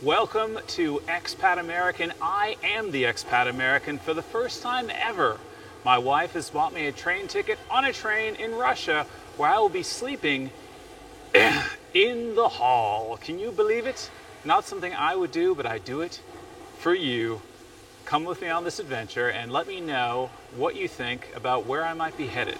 Welcome to Expat American. I am the Expat American for the first time ever. My wife has bought me a train ticket on a train in Russia where I will be sleeping in the hall. Can you believe it? Not something I would do, but I do it for you. Come with me on this adventure and let me know what you think about where I might be headed.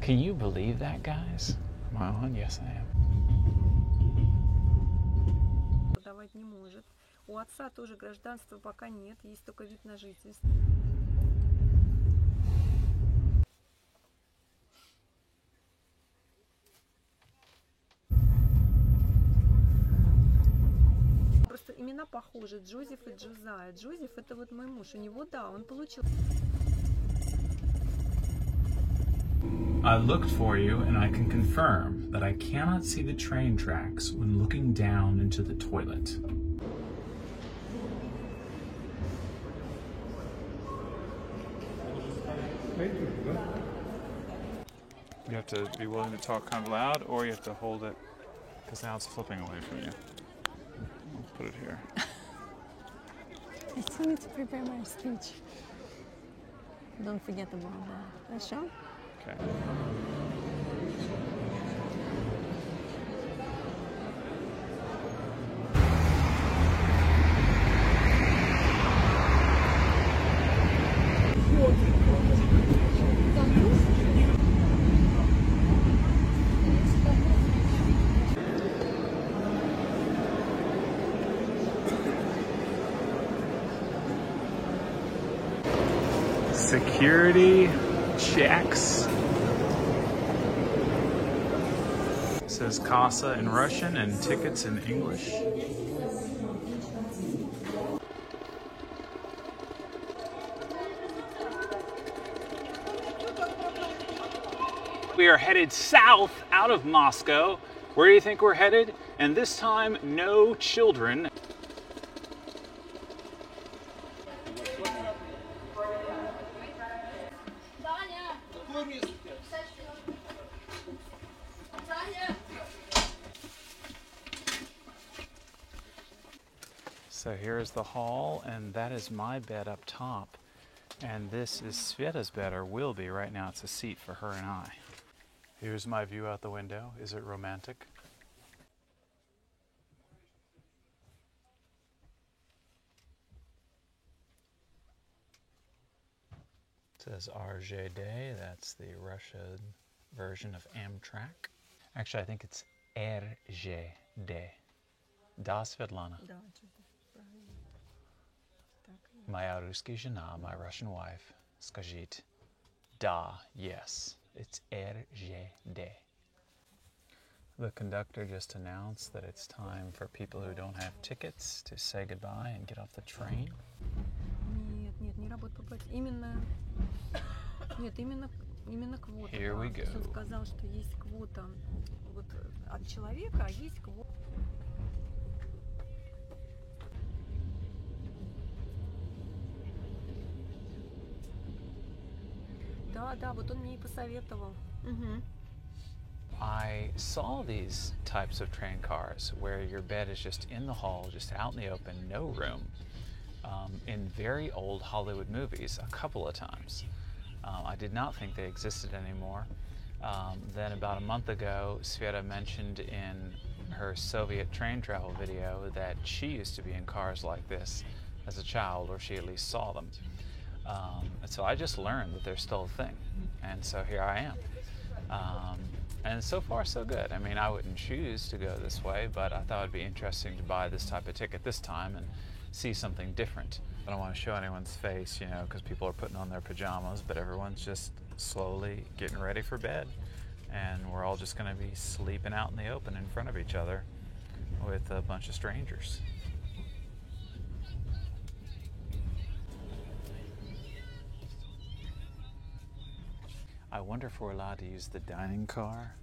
Can you believe that, guys? Am I on? Yes, I am. Давать не может. У отца тоже гражданства пока нет, есть только вид на жительство. Просто имена похожи, Джозеф и Джозайя. Джозеф — это вот мой муж, у него, да, он получил. I looked for you and I can confirm that I cannot see the train tracks when looking down into the toilet. You have to be willing to talk kind of loud, or you have to hold it, because now it's flipping away from you. I'll put it here. I still need to prepare my speech. Don't forget about that. Хорошо? Okay. Security checks. It says Casa in Russian and tickets in English. We are headed south out of Moscow. Where do you think we're headed? And this time, no children. So here is the hall, and that is my bed up top. And this is Sveta's bed, or will be. Right now it's a seat for her and I. Here's my view out the window. Is it romantic? It says RZD, that's the Russian version of Amtrak. Actually, I think it's RZD. Da, Svetlana. Да, Моя русская жена, my Russian wife, скажет da, yes. It's RZD. The conductor just announced that it's time for people who don't have tickets to say goodbye and get off the train. Нет, не работает попасть. Именно квота. Here we go. Он сказал, что есть квота вот от человека, а есть квота. Да, вот он мне и посоветовал. I saw these types of train cars where your bed is just in the hall, just out in the open, no room, in very old Hollywood movies a couple of times. I did not think they existed anymore. Then about a month ago, Sveta mentioned in her Soviet train travel video that she used to be in cars like this as a child, or she at least saw them. And so I just learned that they're still a thing, and so here I am. And so far so good. I mean, I wouldn't choose to go this way, but I thought it'd be interesting to buy this type of ticket this time and see something different. I don't want to show anyone's face, you know, because people are putting on their pajamas, but everyone's just slowly getting ready for bed. And we're all just going to be sleeping out in the open in front of each other with a bunch of strangers. I wonder if we're allowed to use the dining car,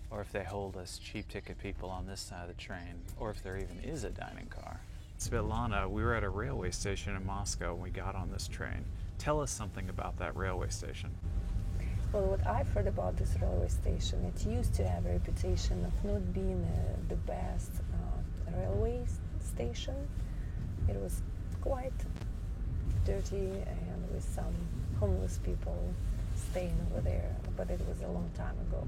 or if they hold us cheap ticket people on this side of the train, or if there even is a dining car. Svetlana, we were at a railway station in Moscow when we got on this train. Tell us something about that railway station. Well, what I've heard about this railway station, it used to have a reputation of not being the best railway station. It was quite dirty and with some homeless people staying over there, but it was a long time ago.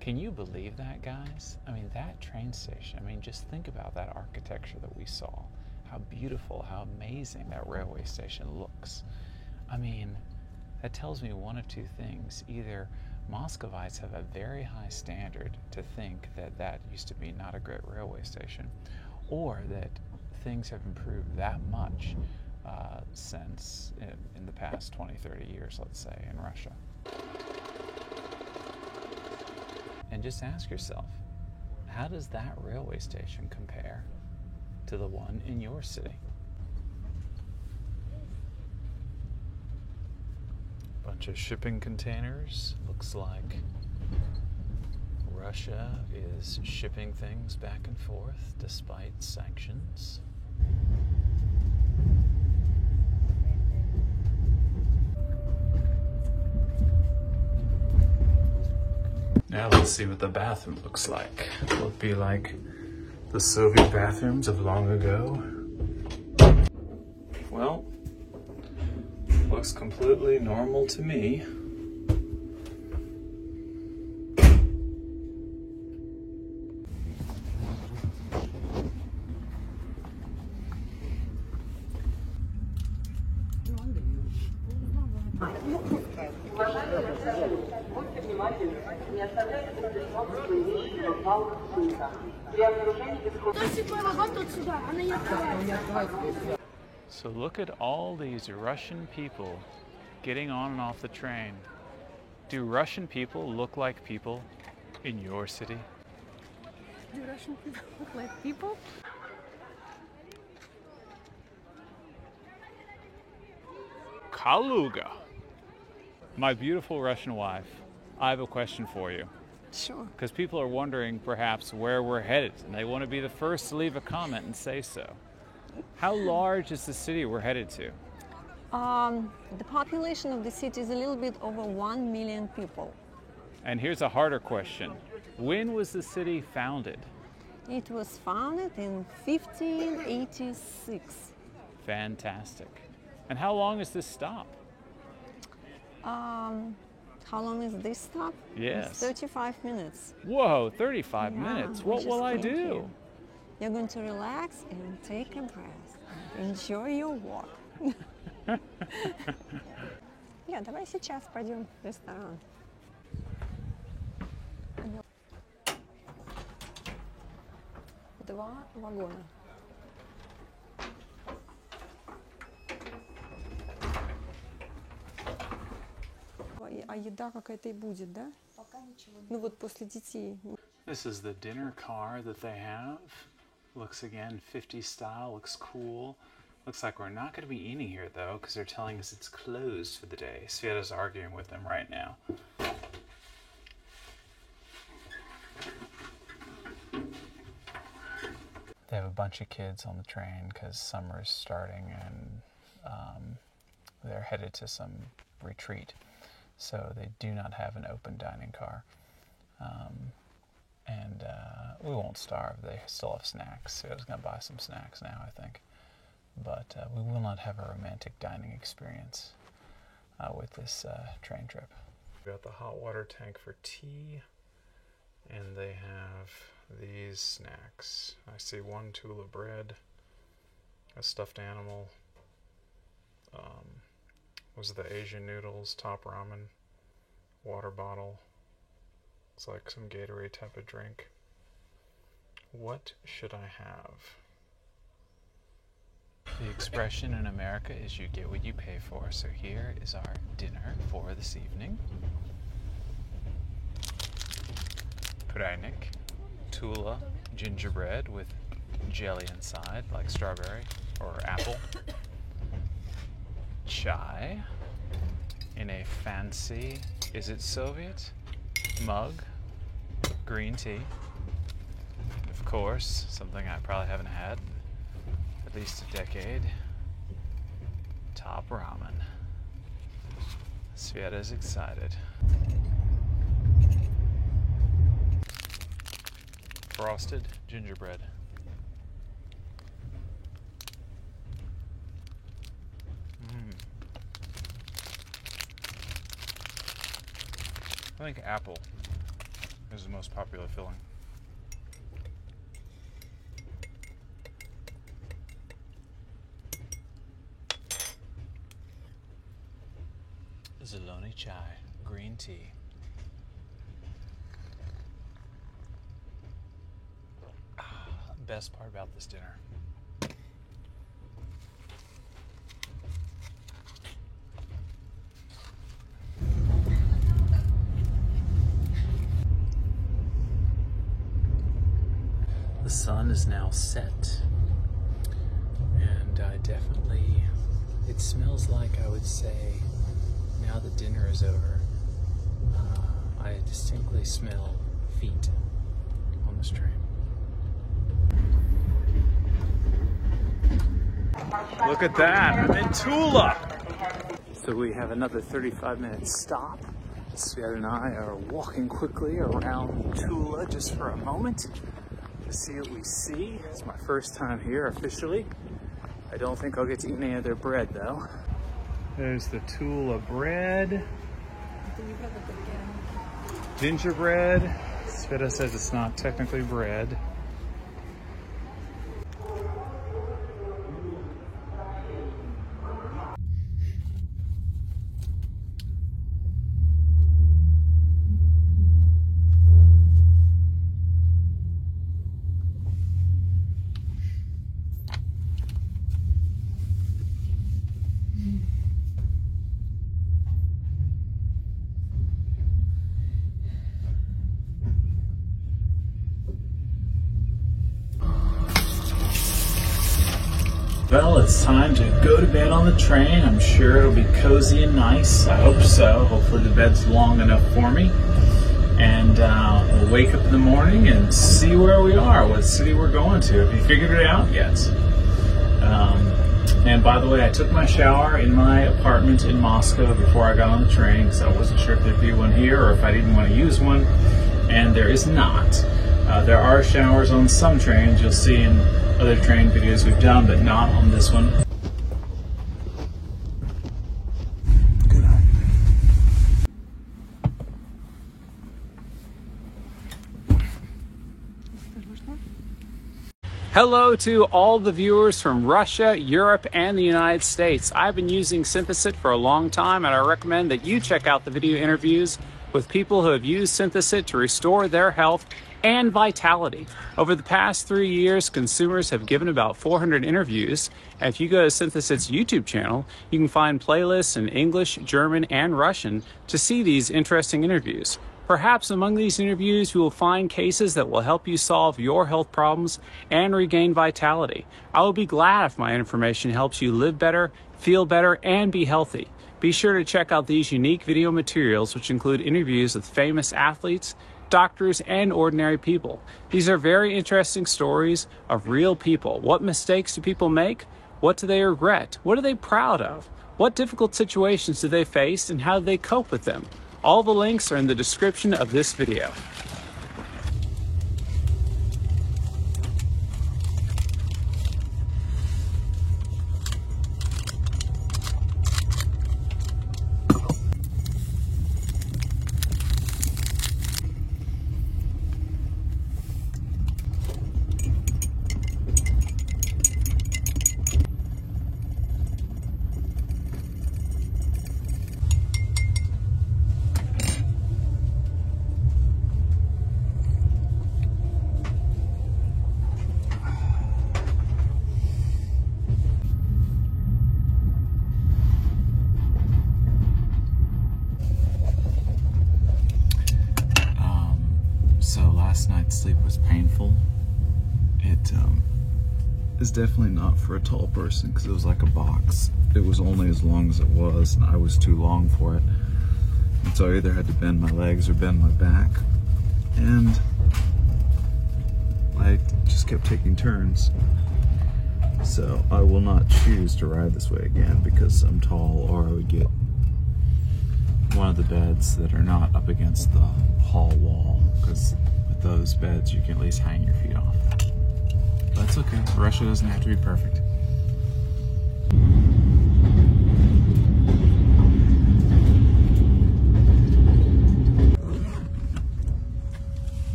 Can you believe that, guys? I mean, that train station, I mean, just think about that architecture that we saw. How beautiful, how amazing that railway station looks. I mean, that tells me one of two things. Either Muscovites have a very high standard to think that that used to be not a great railway station, or that things have improved that much since in the past 20, 30 years, let's say, in Russia. And just ask yourself, how does that railway station compare to the one in your city? Bunch of shipping containers. Looks like Russia is shipping things back and forth despite sanctions. Now let's see what the bathroom looks like. Will it be like the Soviet bathrooms of long ago? Well, looks completely normal to me. So look at all these Russian people getting on and off the train. Do Russian people look like people in your city? Do Russian people look like people? Kaluga. My beautiful Russian wife, I have a question for you. Sure. Because people are wondering perhaps where we're headed, and they want to be the first to leave a comment and say so. How large is the city we're headed to? The population of the city is a little bit over 1 million people. And here's a harder question. When was the city founded? It was founded in 1586. Fantastic. And how long is this stop? How long is this stop? Yes. It's 35 minutes. Whoa, 35 Yeah, minutes. What will I do? You're going to relax and take a breath. Enjoy your walk. Я, давай сейчас пойдем в ресторан. Два вагона. А еда какая-то и будет, да? Пока ничего. Ну вот после детей. This is the dinner car that they have. Looks again 50s style, looks cool. Looks like we're not going to be eating here though, because they're telling us it's closed for the day. Sveta's arguing with them right now. They have a bunch of kids on the train because summer's starting and they're headed to some retreat. So they do not have an open dining car. And we won't starve. They still have snacks. So I was going to buy some snacks now, I think. But we will not have a romantic dining experience with this train trip. We got the hot water tank for tea, and they have these snacks. I see one tula bread, a stuffed animal, was the Asian noodles, top ramen, water bottle. It's like some Gatorade type of drink. What should I have? The expression in America is you get what you pay for. So here is our dinner for this evening. Pryanik, Tula, gingerbread with jelly inside, like strawberry or apple. chai in a fancy, is it Soviet, mug, green tea. Of course, something I probably haven't had in at least a decade, top ramen. Sveta's excited. Frosted gingerbread. I think apple is the most popular filling. Zaloni chai, green tea. Best part about this dinner. The sun is now set, and it smells like, I would say, now that dinner is over, I distinctly smell feet on this train. Look at that, I'm in Tula! So we have another 35-minute stop. Sveta and I are walking quickly around Tula just for a moment to see what we see. It's my first time here officially. I don't think I'll get to eat any of their bread though. There's the Tula bread. Gingerbread. Sveta says it's not technically bread. Well, it's time to go to bed on the train. I'm sure it'll be cozy and nice. I hope so. Hopefully the bed's long enough for me. And we'll wake up in the morning and see where we are, what city we're going to. Have you figured it out yet? And by the way, I took my shower in my apartment in Moscow before I got on the train, because I wasn't sure if there'd be one here or if I'd even want to use one. And there is not. There are showers on some trains, you'll see in other train videos we've done, but not on this one. Good night. Hello to all the viewers from Russia, Europe, and the United States. I've been using Synthosit for a long time, and I recommend that you check out the video interviews with people who have used Synthosit to restore their health and vitality. Over the past 3 years, consumers have given about 400 interviews. And if you go to Synthosit's YouTube channel, you can find playlists in English, German, and Russian to see these interesting interviews. Perhaps among these interviews, you will find cases that will help you solve your health problems and regain vitality. I will be glad if my information helps you live better, feel better, and be healthy. Be sure to check out these unique video materials, which include interviews with famous athletes, doctors, and ordinary people. These are very interesting stories of real people. What mistakes do people make? What do they regret? What are they proud of? What difficult situations do they face, and how do they cope with them? All the links are in the description of this video. Last night's sleep was painful. is definitely not for a tall person because it was like a box. It was only as long as it was, and I was too long for it. And so I either had to bend my legs or bend my back. And I just kept taking turns. So I will not choose to ride this way again because I'm tall, or I would get one of the beds that are not up against the hall wall, because with those beds you can at least hang your feet off. But that's okay. Russia doesn't have to be perfect.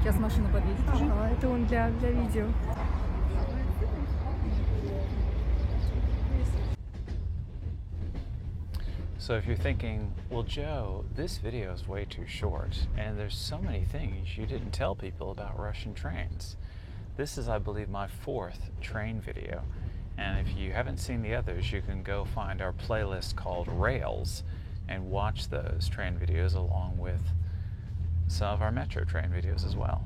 Сейчас машину подвесит. Ага, это он для видео. So if you're thinking, well, Joe, this video is way too short, and there's so many things you didn't tell people about Russian trains. This is, I believe, my 4th train video. And if you haven't seen the others, you can go find our playlist called Rails and watch those train videos along with some of our metro train videos as well.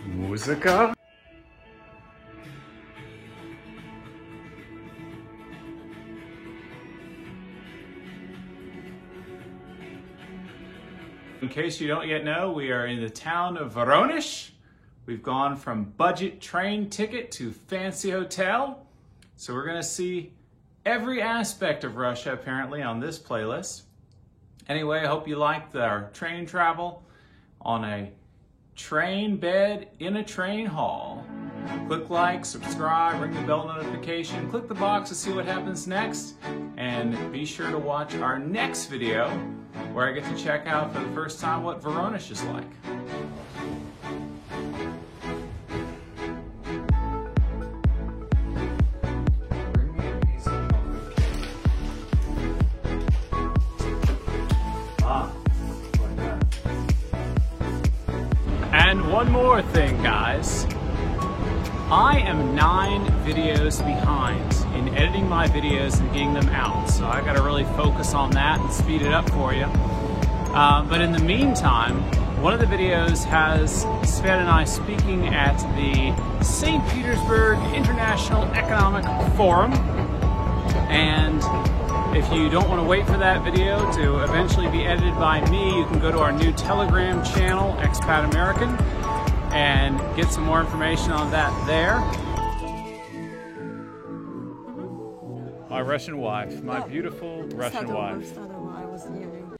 Музыка. In case you don't yet know, we are in the town of Voronezh. We've gone from budget train ticket to fancy hotel. So we're gonna see every aspect of Russia apparently on this playlist. Anyway, I hope you liked our train travel on a train bed in a train hall. Click like, subscribe, ring the bell notification, click the box to see what happens next, and be sure to watch our next video where I get to check out for the first time what Voronezh is like. And one more thing, guys. I am 9 videos behind in editing my videos and getting them out. So I gotta really focus on that and speed it up for you. But in the meantime, one of the videos has Sven and I speaking at the St. Petersburg International Economic Forum. And if you don't want to wait for that video to eventually be edited by me, you can go to our new Telegram channel, Expat American, and get some more information on that there. My Russian wife, my beautiful Russian wife. I was hearing.